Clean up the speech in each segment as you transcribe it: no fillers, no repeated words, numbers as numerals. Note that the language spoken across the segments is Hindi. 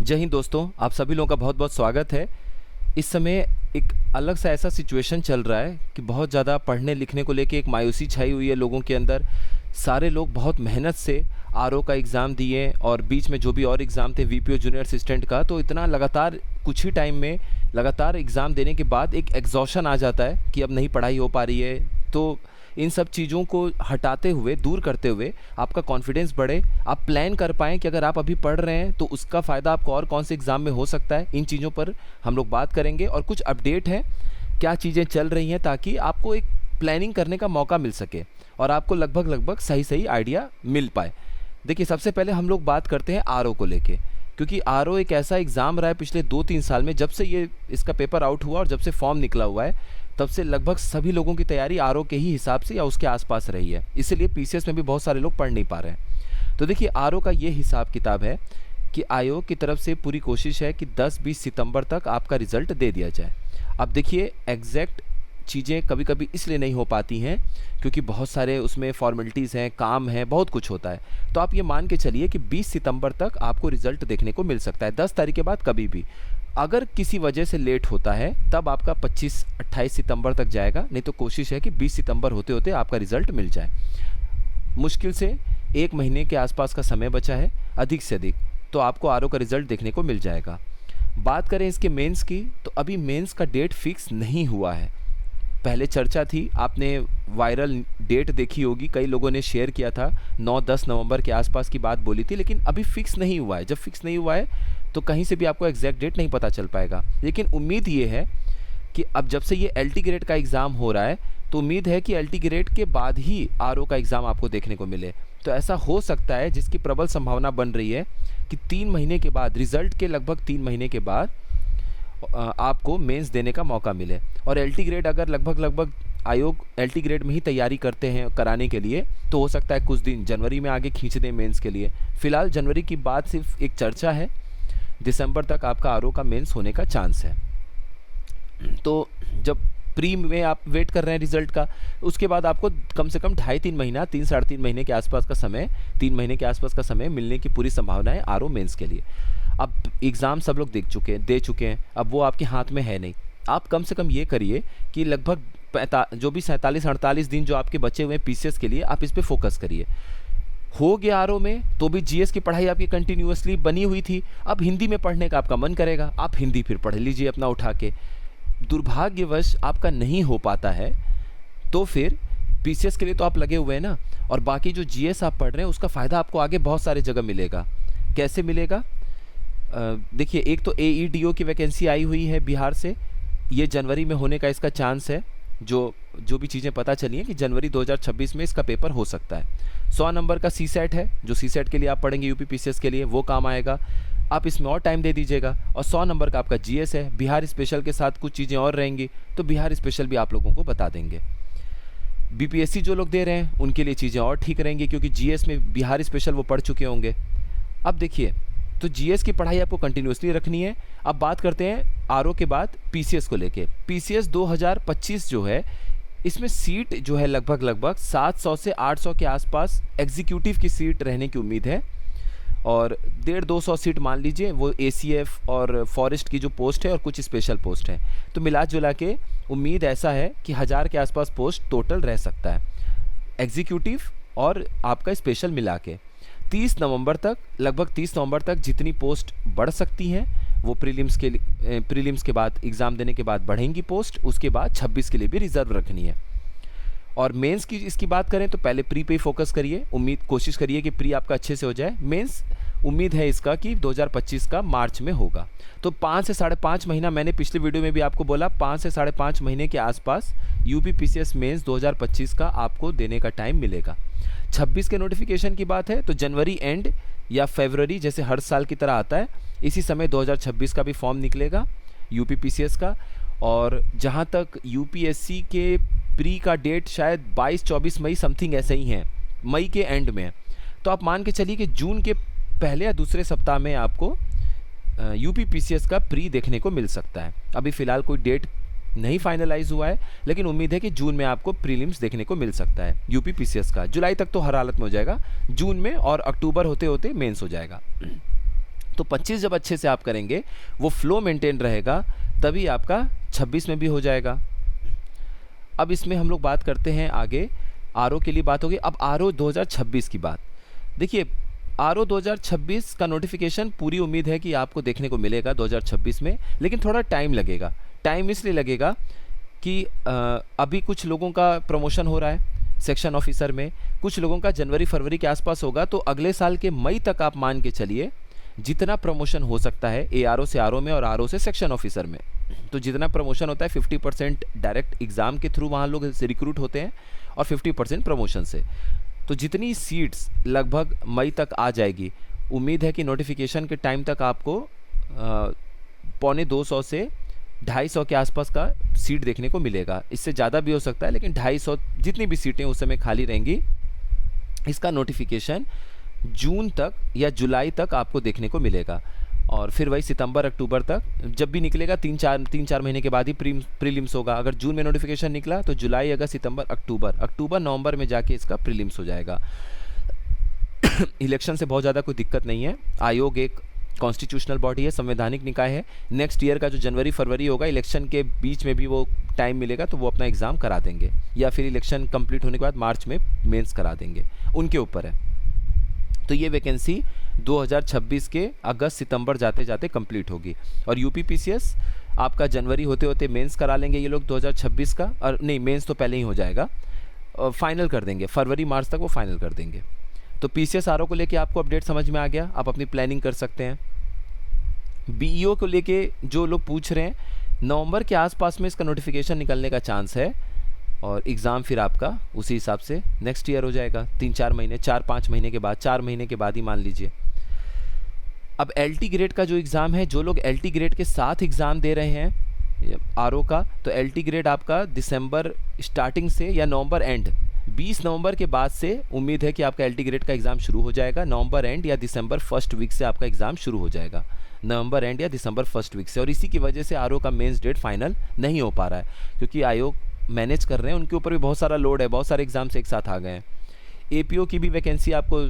जय हिंद दोस्तों, आप सभी लोगों का बहुत बहुत स्वागत है। इस समय एक अलग सा ऐसा सिचुएशन चल रहा है कि बहुत ज़्यादा पढ़ने लिखने को लेके एक मायूसी छाई हुई है लोगों के अंदर। सारे लोग बहुत मेहनत से आरओ का एग्ज़ाम दिए और बीच में जो भी और एग्ज़ाम थे वीपीओ जूनियर असिस्टेंट का, तो इतना लगातार कुछ ही टाइम में लगातार एग्ज़ाम देने के बाद एक एग्जॉशन आ जाता है कि अब नहीं पढ़ाई हो पा रही है। तो इन सब चीज़ों को हटाते हुए, दूर करते हुए आपका कॉन्फिडेंस बढ़े, आप प्लान कर पाएँ कि अगर आप अभी पढ़ रहे हैं तो उसका फ़ायदा आपको और कौन से एग्ज़ाम में हो सकता है। इन चीज़ों पर हम लोग बात करेंगे और कुछ अपडेट हैं, क्या चीज़ें चल रही हैं, ताकि आपको एक प्लानिंग करने का मौका मिल सके और आपको लगभग लगभग सही सही आइडिया मिल पाए। देखिए, सबसे पहले हम लोग बात करते हैं आरओ को लेके, क्योंकि आरओ एक ऐसा एग्ज़ाम रहा है पिछले 2-3 साल में, जब से ये इसका पेपर आउट हुआ और जब से फॉर्म निकला हुआ है, तब से लगभग सभी लोगों की तैयारी आरओ के ही हिसाब से या उसके आसपास रही है। इसीलिए पीसीएस में भी बहुत सारे लोग पढ़ नहीं पा रहे हैं। तो देखिए, आरओ का ये हिसाब किताब है कि आयोग की तरफ से पूरी कोशिश है कि 10-20 सितंबर तक आपका रिज़ल्ट दे दिया जाए। अब देखिए, एग्जैक्ट चीज़ें कभी कभी इसलिए नहीं हो पाती हैं क्योंकि बहुत सारे उसमें फॉर्मेलिटीज़ हैं, काम है, बहुत कुछ होता है। तो आप ये मान के चलिए कि 20 सितंबर तक आपको रिज़ल्ट देखने को मिल सकता है, 10 तारीख के बाद कभी भी। अगर किसी वजह से लेट होता है तब आपका 25-28 सितंबर तक जाएगा, नहीं तो कोशिश है कि 20 सितंबर होते होते आपका रिज़ल्ट मिल जाए। मुश्किल से 1 महीने के आसपास का समय बचा है, अधिक से अधिक, तो आपको आरओ का रिज़ल्ट देखने को मिल जाएगा। बात करें इसके मेंस की, तो अभी मेंस का डेट फिक्स नहीं हुआ है। पहले चर्चा थी, आपने वायरल डेट देखी होगी, कई लोगों ने शेयर किया था, 9-10 नवंबर के आसपास की बात बोली थी, लेकिन अभी फिक्स नहीं हुआ है। जब फिक्स नहीं हुआ है तो कहीं से भी आपको एग्जैक्ट डेट नहीं पता चल पाएगा। लेकिन उम्मीद ये है कि अब जब से ये एलटी ग्रेड का एग्ज़ाम हो रहा है, तो उम्मीद है कि एलटी ग्रेड के बाद ही आरओ का एग्ज़ाम आपको देखने को मिले। तो ऐसा हो सकता है, जिसकी प्रबल संभावना बन रही है कि 3 महीने के बाद, रिज़ल्ट के लगभग 3 महीने के बाद आपको मेंस देने का मौका मिले। और एलटी ग्रेड अगर लगभग आयोग एलटी ग्रेड में ही तैयारी करते हैं कराने के लिए, तो हो सकता है कुछ दिन जनवरी में आगे खींच दें मेंस के लिए। फ़िलहाल जनवरी की बात सिर्फ एक चर्चा है, दिसंबर तक आपका आरओ का मेंस होने का चांस है। तो जब प्री में आप वेट कर रहे हैं रिजल्ट का, उसके बाद आपको कम से कम 2.5-3 महीना, 3-3.5 महीने के आसपास का समय, 3 महीने के आसपास का समय मिलने की पूरी संभावना है आरओ मेंस के लिए। अब एग्ज़ाम सब लोग दे चुके हैं, अब वो आपके हाथ में है नहीं। आप कम से कम ये करिए कि लगभग जो भी 47-48 दिन जो आपके बचे हुए हैं पीसीएस के लिए, आप इस पे फोकस करिए। हो गया आरओ में, तो भी जीएस की पढ़ाई आपकी कंटिन्यूअसली बनी हुई थी। अब हिंदी में पढ़ने का आपका मन करेगा, आप हिंदी फिर पढ़ लीजिए अपना उठा के। दुर्भाग्यवश आपका नहीं हो पाता है, तो फिर पीसीएस के लिए तो आप लगे हुए हैं ना, और बाकी जो जीएस आप पढ़ रहे हैं उसका फ़ायदा आपको आगे बहुत सारे जगह मिलेगा। कैसे मिलेगा? देखिए, एक तो एईडीओ की वैकेंसी आई हुई है बिहार से, ये जनवरी में होने का इसका चांस है। जो भी चीज़ें पता चली हैं कि जनवरी 2026 में इसका पेपर हो सकता है। 100 नंबर का सीसेट है, जो सीसेट के लिए आप पढ़ेंगे यूपी पीसीएस के लिए, वो काम आएगा। आप इसमें और टाइम दे दीजिएगा। और 100 नंबर का आपका जीएस है, बिहार स्पेशल के साथ कुछ चीज़ें और रहेंगी, तो बिहार स्पेशल भी आप लोगों को बता देंगे। बीपीएससी जो लोग दे रहे हैं उनके लिए चीज़ें और ठीक रहेंगी, क्योंकि जीएस में बिहार स्पेशल वो पढ़ चुके होंगे। अब देखिए, तो जीएस की पढ़ाई आपको कंटिन्यूसली रखनी है। अब बात करते हैं आरओ के बाद पीसीएस को लेके। पीसीएस 2025 जो है, इसमें सीट जो है लगभग 700 से 800 के आसपास एग्जीक्यूटिव की सीट रहने की उम्मीद है, और 150-200 सीट मान लीजिए वो एसीएफ और फॉरेस्ट की जो पोस्ट है और कुछ स्पेशल पोस्ट है। तो मिला जुला के उम्मीद ऐसा है कि 1000 के आसपास पोस्ट टोटल रह सकता है, एग्जीक्यूटिव और आपका स्पेशल मिला के। 30 नवंबर तक, लगभग 30 नवंबर तक जितनी पोस्ट बढ़ सकती हैं वो प्रीलिम्स के बाद, एग्ज़ाम देने के बाद बढ़ेंगी पोस्ट। उसके बाद 26 के लिए भी रिजर्व रखनी है। और मेंस की इसकी बात करें तो पहले प्री पे ही फोकस करिए, कोशिश करिए कि प्री आपका अच्छे से हो जाए। मेंस उम्मीद है इसका कि 2025 का मार्च में होगा। तो 5 से 5.5 महीना, मैंने पिछले वीडियो में भी आपको बोला, 5 से 5.5 महीने के आसपास यूपी पीसीएस मेंस 2025 का आपको देने का टाइम मिलेगा। 26 के नोटिफिकेशन की बात है तो जनवरी एंड या फरवरी, जैसे हर साल की तरह आता है, इसी समय 2026 का भी फॉर्म निकलेगा यूपी पीसीएस का। और जहाँ तक यूपीएससी के प्री का डेट शायद 22-24 मई समथिंग ऐसे ही है, मई के एंड में। तो आप मान के चलिए कि जून के पहले या दूसरे सप्ताह में आपको यूपी पीसीएस का प्री देखने को मिल सकता है। अभी फ़िलहाल कोई डेट नहीं फाइनलाइज हुआ है, लेकिन उम्मीद है कि जून में आपको प्रीलिम्स देखने को मिल सकता है यूपी पीसीएस का। जुलाई तक तो हर हालत में हो जाएगा, जून में, और अक्टूबर होते होते मेंस हो जाएगा। तो 25 जब अच्छे से आप करेंगे, वो फ्लो मेंटेन रहेगा, तभी आपका 26 में भी हो जाएगा। अब इसमें हम लोग बात करते हैं आगे, आरओ के लिए बात होगी। अब आरओ 2026 की बात देखिए, आरओ 2026 का नोटिफिकेशन पूरी उम्मीद है कि आपको देखने को मिलेगा 2026 में, लेकिन थोड़ा टाइम लगेगा। टाइम इसलिए लगेगा कि अभी कुछ लोगों का प्रमोशन हो रहा है सेक्शन ऑफिसर में, कुछ लोगों का जनवरी फरवरी के आसपास होगा, तो अगले साल के मई तक आप मान के चलिए जितना प्रमोशन हो सकता है एआरओ से आरओ में और आरओ से सेक्शन ऑफिसर में, तो जितना प्रमोशन होता है 50% डायरेक्ट एग्ज़ाम के थ्रू वहाँ लोग रिक्रूट होते हैं और 50% प्रमोशन से। तो जितनी सीट्स लगभग मई तक आ जाएगी, उम्मीद है कि नोटिफिकेशन के टाइम तक आपको 250 से 250 के आसपास का सीट देखने को मिलेगा। इससे ज़्यादा भी हो सकता है, लेकिन 250 जितनी भी सीटें उस समय खाली रहेंगी, इसका नोटिफिकेशन जून तक या जुलाई तक आपको देखने को मिलेगा। और फिर वही सितंबर अक्टूबर तक जब भी निकलेगा, तीन चार महीने के बाद ही प्रीलिम्स होगा। अगर जून में नोटिफिकेशन निकला तो जुलाई अगस्त सितंबर अक्टूबर नवंबर में जाके इसका प्रीलिम्स हो जाएगा। इलेक्शन से बहुत ज़्यादा कोई दिक्कत नहीं है। आयोग एक कॉन्स्टिट्यूशनल बॉडी है, संवैधानिक निकाय है। नेक्स्ट ईयर का जो जनवरी फरवरी होगा, इलेक्शन के बीच में भी वो टाइम मिलेगा तो वो अपना एग्ज़ाम करा देंगे, या फिर इलेक्शन कंप्लीट होने के बाद मार्च में मेंस करा देंगे, उनके ऊपर है। तो ये वैकेंसी 2026 के अगस्त सितंबर जाते जाते कंप्लीट होगी। और यूपी पीसीएस आपका जनवरी होते होते मेंस करा लेंगे ये लोग 2026 का, और नहीं मेंस तो पहले ही हो जाएगा, फाइनल कर देंगे, फरवरी मार्च तक वो फाइनल कर देंगे। तो पीसीएस आरओ को लेके आपको अपडेट समझ में आ गया, आप अपनी प्लानिंग कर सकते हैं। बीईओ को लेके जो लोग पूछ रहे हैं, नवंबर के आसपास में इसका नोटिफिकेशन निकलने का चांस है, और एग्ज़ाम फिर आपका उसी हिसाब से नेक्स्ट ईयर हो जाएगा, 3-4 महीने 4-5 महीने के बाद, 4 महीने के बाद ही मान लीजिए। अब एलटी ग्रेड का जो एग्ज़ाम है, जो लोग एलटी ग्रेड के साथ एग्ज़ाम दे रहे हैं आरओ का, तो एलटी ग्रेड आपका दिसंबर स्टार्टिंग से या नवंबर एंड, 20 नवंबर के बाद से उम्मीद है कि आपका एलटी ग्रेड का एग्ज़ाम शुरू हो जाएगा। नवंबर एंड या दिसंबर फर्स्ट वीक से आपका एग्ज़ाम शुरू हो जाएगा, नवंबर एंड या दिसंबर फर्स्ट वीक से। और इसी की वजह से आरओ का मेंस डेट फाइनल नहीं हो पा रहा है, क्योंकि आयोग मैनेज कर रहे हैं, उनके ऊपर भी बहुत सारा लोड है, बहुत सारे एग्ज़ाम्स एक साथ आ गए हैं। एपीओ की भी वैकेंसी आपको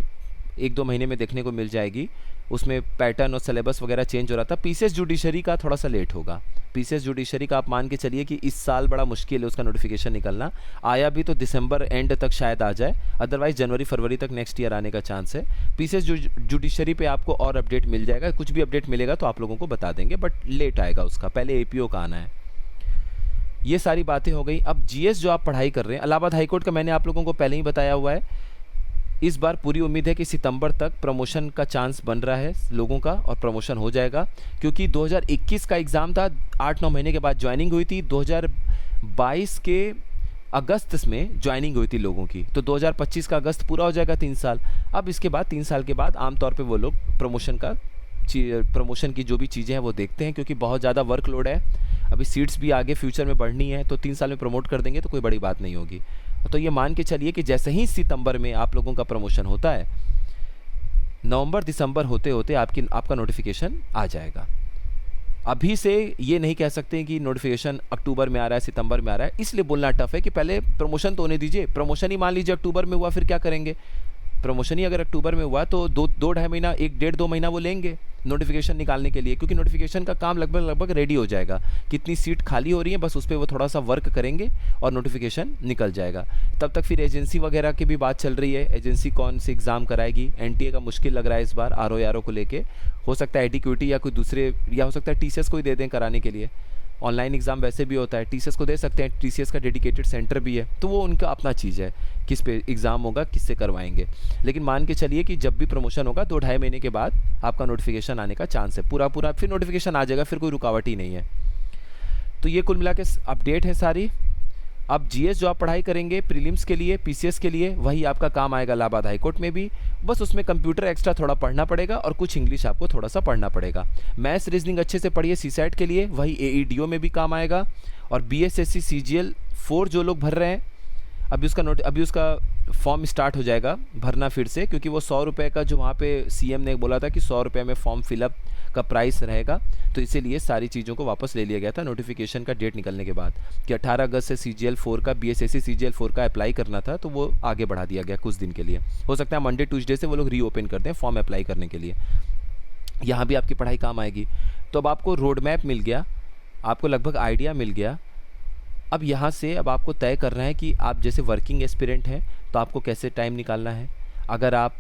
1-2 महीने में देखने को मिल जाएगी, उसमें पैटर्न और सिलेबस वगैरह चेंज हो रहा था। पीसीएस जुडिशरी का थोड़ा सा लेट होगा। पीसीएस जुडिशरी का आप मान के चलिए कि इस साल बड़ा मुश्किल है उसका नोटिफिकेशन निकलना, आया भी तो दिसंबर एंड तक शायद आ जाए, अदरवाइज जनवरी फरवरी तक नेक्स्ट ईयर आने का चांस है। पीसीएस जुडिशरी पे आपको और अपडेट मिल जाएगा, कुछ भी अपडेट मिलेगा तो आप लोगों को बता देंगे, बट लेट आएगा उसका, पहले एपीओ का आना है। ये सारी बातें हो गई। अब जीएस जो आप पढ़ाई कर रहे हैं, इलाहाबाद हाईकोर्ट का मैंने आप लोगों को पहले ही बताया हुआ है, इस बार पूरी उम्मीद है कि सितंबर तक प्रमोशन का चांस बन रहा है लोगों का, और प्रमोशन हो जाएगा, क्योंकि 2021 का एग्ज़ाम था, 8-9 महीने के बाद ज्वाइनिंग हुई थी, 2022 के अगस्त में ज्वाइनिंग हुई थी लोगों की, तो 2025 का अगस्त पूरा हो जाएगा 3 साल। अब इसके बाद 3 साल के बाद आमतौर पर वो लोग प्रमोशन की जो भी चीज़ें हैं वो देखते हैं, क्योंकि बहुत ज़्यादा वर्कलोड है, अभी सीट्स भी आगे फ्यूचर में बढ़नी है, तो 3 साल में प्रमोट कर देंगे तो कोई बड़ी बात नहीं होगी। तो ये मान के चलिए कि जैसे ही सितंबर में आप लोगों का प्रमोशन होता है, नवंबर दिसंबर होते होते आपका नोटिफिकेशन आ जाएगा। अभी से ये नहीं कह सकते कि नोटिफिकेशन अक्टूबर में आ रहा है, सितंबर में आ रहा है, इसलिए बोलना टफ है कि पहले प्रमोशन तो होने दीजिए। प्रमोशन ही मान लीजिए अक्टूबर में हुआ, फिर क्या करेंगे? प्रमोशन ही अगर अक्टूबर में हुआ तो 2-2.5 महीना, 1-1.5-2 महीना वो लेंगे नोटिफिकेशन निकालने के लिए, क्योंकि नोटिफिकेशन का काम लगभग रेडी हो जाएगा। कितनी सीट खाली हो रही है, बस उस पर वो थोड़ा सा वर्क करेंगे और नोटिफिकेशन निकल जाएगा। तब तक फिर एजेंसी वगैरह की भी बात चल रही है, एजेंसी कौन सी एग्ज़ाम कराएगी। एनटीए का मुश्किल लग रहा है इस बार आरओ को लेके, हो सकता है एडीक्यूटी या कोई दूसरे, या हो सकता है टीसीएस को ही दे दें कराने के लिए। ऑनलाइन एग्ज़ाम वैसे भी होता है, टीसीएस को दे सकते हैं, टीसीएस का डेडिकेटेड सेंटर भी है, तो वो उनका अपना चीज़ है, किस पे एग्ज़ाम होगा, किससे करवाएंगे। लेकिन मान के चलिए कि जब भी प्रमोशन होगा 2-2.5 महीने के बाद आपका नोटिफिकेशन आने का चांस है, पूरा फिर नोटिफिकेशन आ जाएगा, फिर कोई रुकावट ही नहीं है। तो ये कुल मिला के अपडेट है सारी। अब जीएस जो आप पढ़ाई करेंगे प्रीलिम्स के लिए, पीसीएस के लिए, वही आपका काम आएगा इलाहाबाद हाईकोर्ट में भी, बस उसमें कंप्यूटर एक्स्ट्रा थोड़ा पढ़ना पड़ेगा और कुछ इंग्लिश आपको थोड़ा सा पढ़ना पड़ेगा। मैथ्स रीजनिंग अच्छे से पढ़िए सीसैट के लिए, वही एईडीओ में भी काम आएगा। और बीएसएससी सीजीएल 4 जो लोग भर रहे हैं, अभी उसका फॉर्म स्टार्ट हो जाएगा भरना फिर से, क्योंकि वो 100 रुपये का जो वहाँ पे सीएम ने बोला था कि 100 रुपये में फॉर्म फिलअप का प्राइस रहेगा, तो इसीलिए सारी चीज़ों को वापस ले लिया गया था नोटिफिकेशन का डेट निकलने के बाद, कि 18 अगस्त से सीजीएल 4 का, बीएसएससी सीजीएल 4 का अप्लाई करना था, तो वो आगे बढ़ा दिया गया कुछ दिन के लिए। हो सकता है मंडे ट्यूसडे से वो लोग रीओपन कर दें फॉर्म अप्लाई करने के लिए। यहाँ भी आपकी पढ़ाई काम आएगी। तो अब आपको रोड मैप मिल गया, आपको लगभग आइडिया मिल गया। अब यहाँ से अब आपको तय करना है कि आप जैसे वर्किंग एस्पिरेंट हैं तो आपको कैसे टाइम निकालना है। अगर आप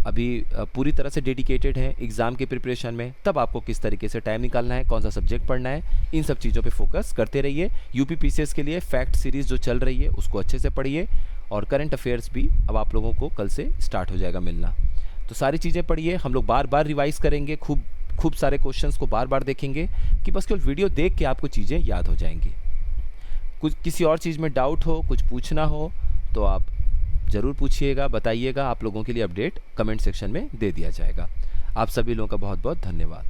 अभी पूरी तरह से डेडिकेटेड हैं एग्ज़ाम के प्रिपरेशन में, तब आपको किस तरीके से टाइम निकालना है, कौन सा सब्जेक्ट पढ़ना है, इन सब चीज़ों पे फोकस करते रहिए। यूपी पीसीएस के लिए फैक्ट सीरीज़ जो चल रही है उसको अच्छे से पढ़िए, और करंट अफेयर्स भी अब आप लोगों को कल से स्टार्ट हो जाएगा मिलना। तो सारी चीज़ें पढ़िए, हम लोग बार बार रिवाइज़ करेंगे, खूब सारे क्वेश्चंस को बार बार देखेंगे कि बस केवल वीडियो देख के आपको चीज़ें याद हो जाएंगी। कुछ किसी और चीज़ में डाउट हो, कुछ पूछना हो तो आप ज़रूर पूछिएगा, बताइएगा। आप लोगों के लिए अपडेट कमेंट सेक्शन में दे दिया जाएगा। आप सभी लोगों का बहुत बहुत धन्यवाद।